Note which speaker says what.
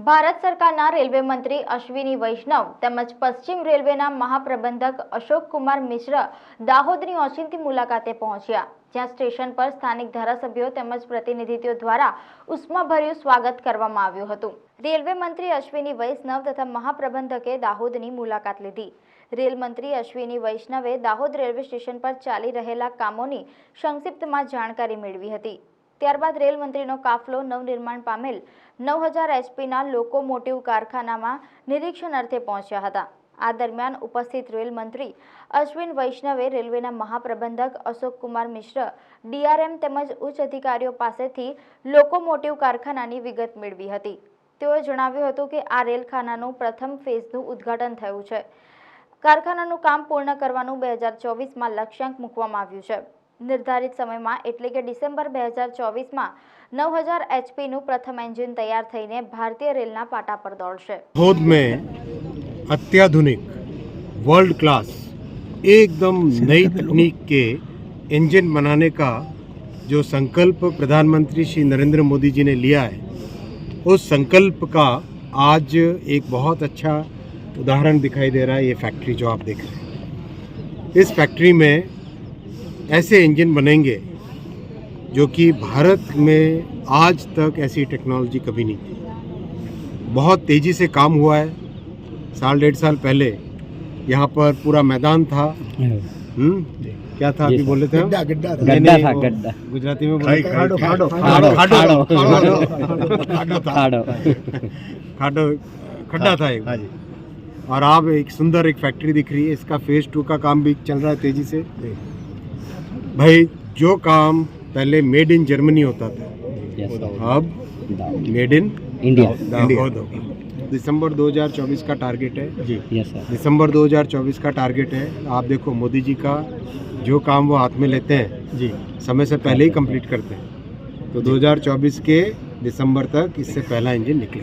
Speaker 1: ભારત સરકારના રેલવે મંત્રી અશ્વિની વૈષ્ણવ તેમજ પશ્ચિમ રેલવેના મહાપ્રબંધક અશોક કુમાર મિશ્ર દાહોદની ઓચિંતી મુલાકાતે પહોંચ્યા, જ્યાં સ્ટેશન પર સ્થાનિક ધારાસભ્યો તેમજ પ્રતિનિધિઓ દ્વારા ઉષ્માભર્યું સ્વાગત કરવામાં આવ્યું હતું। રેલવે મંત્રી અશ્વિની વૈષ્ણવ તથા મહાપ્રબંધકે દાહોદની મુલાકાત લીધી। રેલ મંત્રી અશ્વિની વૈષ્ણવે દાહોદ રેલવે સ્ટેશન પર ચાલી રહેલા કામોની સંક્ષિપ્તમાં જાણકારી મેળવી હતી। ત્યારબાદ રેલ મંત્રીનો કાફલો નવનિર્માણ પામેલ 9000 એચપીના લોકોમોટિવ કારખાનામાં નિરીક્ષણ અર્થે પહોંચ્યા હતા। આ દરમિયાન ઉપસ્થિત રેલ મંત્રી અશ્વિન વૈષ્ણવે રેલવેના મહાપ્રબંધક અશોક કુમાર મિશ્ર, ડીઆરએમ તેમજ ઉચ્ચ અધિકારીઓ પાસેથી લોકોમોટિવ કારખાનાની વિગત મેળવી હતી। તેઓએ જણાવ્યું હતું કે આ રેલખાનાનું પ્રથમ ફેઝનું ઉદ્ઘાટન થયું છે। કારખાનાનું કામ પૂર્ણ કરવાનું 2024માં લક્ષ્યાંક મૂકવામાં આવ્યું છે। निर्धारित समय में एटले के डिसेम्बर 2024 में 9000 एचपी નું प्रथम एंजिन तैयार थईने भारतीय रेलना पाटा पर दौड़शे।
Speaker 2: दाहोद में अत्याधुनिक वर्ल्ड क्लास एकदम नई तकनीक के इंजन बनाने का जो संकल्प प्रधानमंत्री श्री नरेंद्र मोदी जी ने लिया है, उस संकल्प का आज एक बहुत अच्छा उदाहरण दिखाई दे रहा है। ये फैक्ट्री जो आप देख रहे हैं, इस फैक्ट्री में ऐसे इंजन बनेंगे जो कि भारत में आज तक ऐसी टेक्नोलॉजी कभी नहीं थी। बहुत तेज़ी से काम हुआ है। 1.5 साल पहले यहाँ पर पूरा मैदान था। क्या था अभी बोले थे? गड्ढा था। गुजराती में खड्डा था एक। और अब एक सुंदर एक फैक्ट्री दिख रही है। इसका फेज 2 का काम भी चल रहा है तेजी से। भाई, जो काम पहले मेड इन जर्मनी होता था, अब मेड इन इंडिया। दिसंबर 2024 का टारगेट है जी। दिसंबर 2024 का टारगेट है। आप देखो, मोदी जी का जो काम वो हाथ में लेते हैं जी, समय से पहले ही कंप्लीट करते हैं। तो 2024 के दिसंबर तक इससे पहला इंजन निकले।